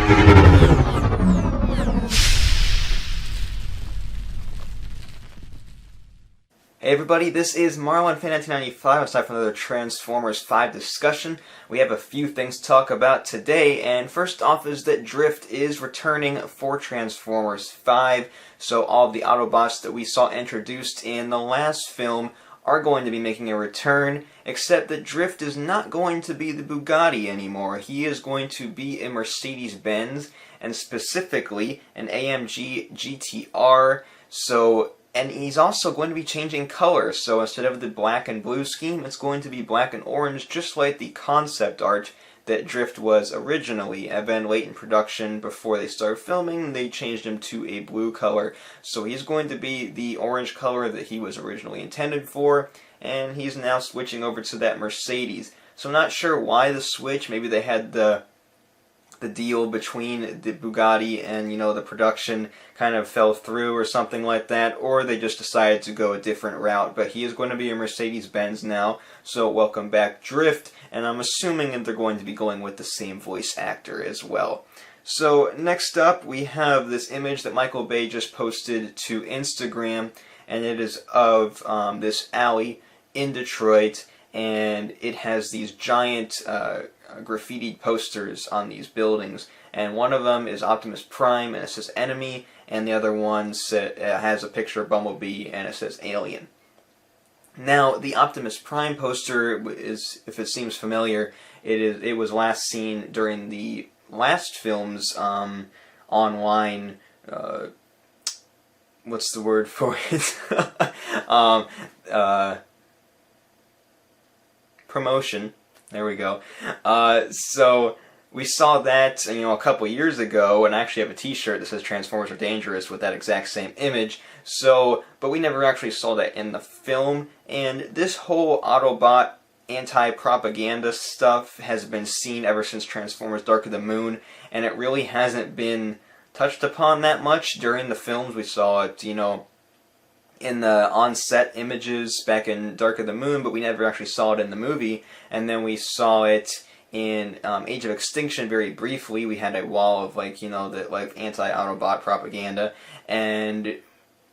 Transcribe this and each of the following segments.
Hey everybody, this is MarlonFan1995. It's time for another Transformers 5 discussion. We have a few things to talk about today, and first off is that Drift is returning for Transformers 5. So all of the Autobots that we saw introduced in the last film are going to be making a return, except that Drift is not going to be the Bugatti anymore. He is going to be a Mercedes Benz, and specifically an AMG GT-R. And he's also going to be changing colors, so instead of the black and blue scheme, it's going to be black and orange, just like the concept art that Drift was originally. And then late in production, before they started filming, they changed him to a blue color. So he's going to be the orange color that he was originally intended for, and he's now switching over to that Mercedes. So I'm not sure why the switch. Maybe they had the deal between the Bugatti and, the production kind of fell through or something like that, or they just decided to go a different route. But he is going to be a Mercedes-Benz now, so welcome back Drift, and I'm assuming that they're going to be going with the same voice actor as well. So next up, we have this image that Michael Bay just posted to Instagram, and it is of this alley in Detroit, and it has these giant graffitied posters on these buildings, and one of them is Optimus Prime and it says enemy, and the other one has a picture of Bumblebee and it says alien. Now the Optimus Prime poster is, if it seems familiar, it was last seen during the last film's online what's the word for it? Promotion. There we go. So we saw that, a couple years ago, and I actually have a T-shirt that says "Transformers are dangerous" with that exact same image. But we never actually saw that in the film. And this whole Autobot anti-propaganda stuff has been seen ever since Transformers: Dark of the Moon, and it really hasn't been touched upon that much during the films. We saw it, in the on-set images back in Dark of the Moon, but we never actually saw it in the movie. And then we saw it in Age of Extinction very briefly. We had a wall of anti-Autobot propaganda, and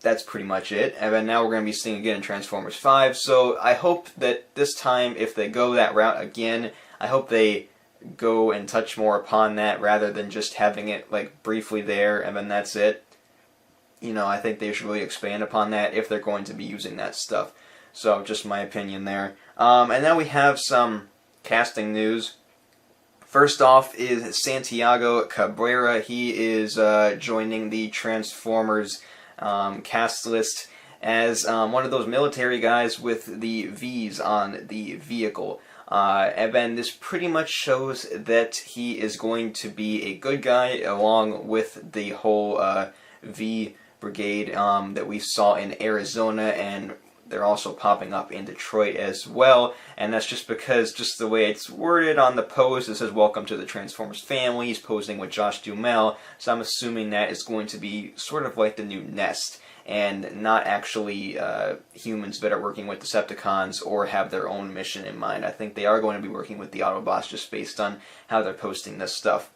that's pretty much it. And then now we're going to be seeing again in Transformers 5. So I hope that this time, if they go that route again, I hope they go and touch more upon that rather than just having it briefly there and then that's it. I think they should really expand upon that if they're going to be using that stuff. So, just my opinion there. And now we have some casting news. First off is Santiago Cabrera. He is joining the Transformers cast list as one of those military guys with the V's on the vehicle. And then this pretty much shows that he is going to be a good guy along with the whole V brigade that we saw in Arizona, and they're also popping up in Detroit as well. And that's just because, just the way it's worded on the post, it says welcome to the Transformers family. He's posing with Josh Duhamel, so I'm assuming that is going to be sort of like the new Nest, and not actually humans that are working with Decepticons or have their own mission in mind. I think they are going to be working with the Autobots just based on how they're posting this stuff.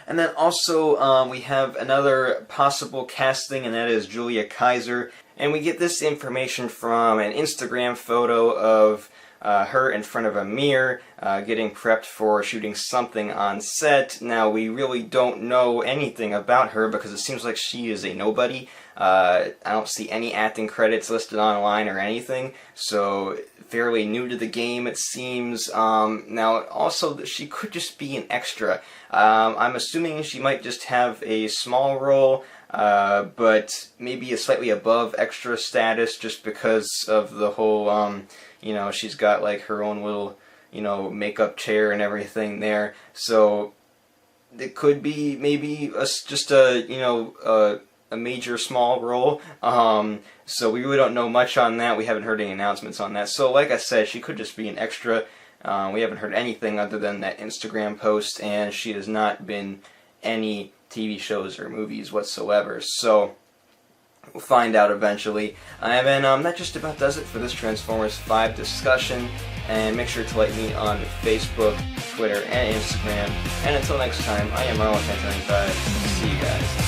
And then also we have another possible casting, and that is Julia Kaiser. And we get this information from an Instagram photo of her in front of a mirror getting prepped for shooting something on set. Now, we really don't know anything about her because it seems like she is a nobody. I don't see any acting credits listed online or anything, so fairly new to the game it seems. Now, also, she could just be an extra. I'm assuming she might just have a small role, but maybe a slightly above extra status just because of the whole, she's got like her own little, makeup chair and everything there. So it could be maybe just a major small role. So we really don't know much on that. We haven't heard any announcements on that. So like I said, she could just be an extra. We haven't heard anything other than that Instagram post, and she has not been any TV shows or movies whatsoever. So We'll find out eventually. And then that just about does it for this Transformers 5 discussion. And make sure to like me on Facebook, Twitter, and Instagram. And until next time, I am Marlon 1095. See you guys.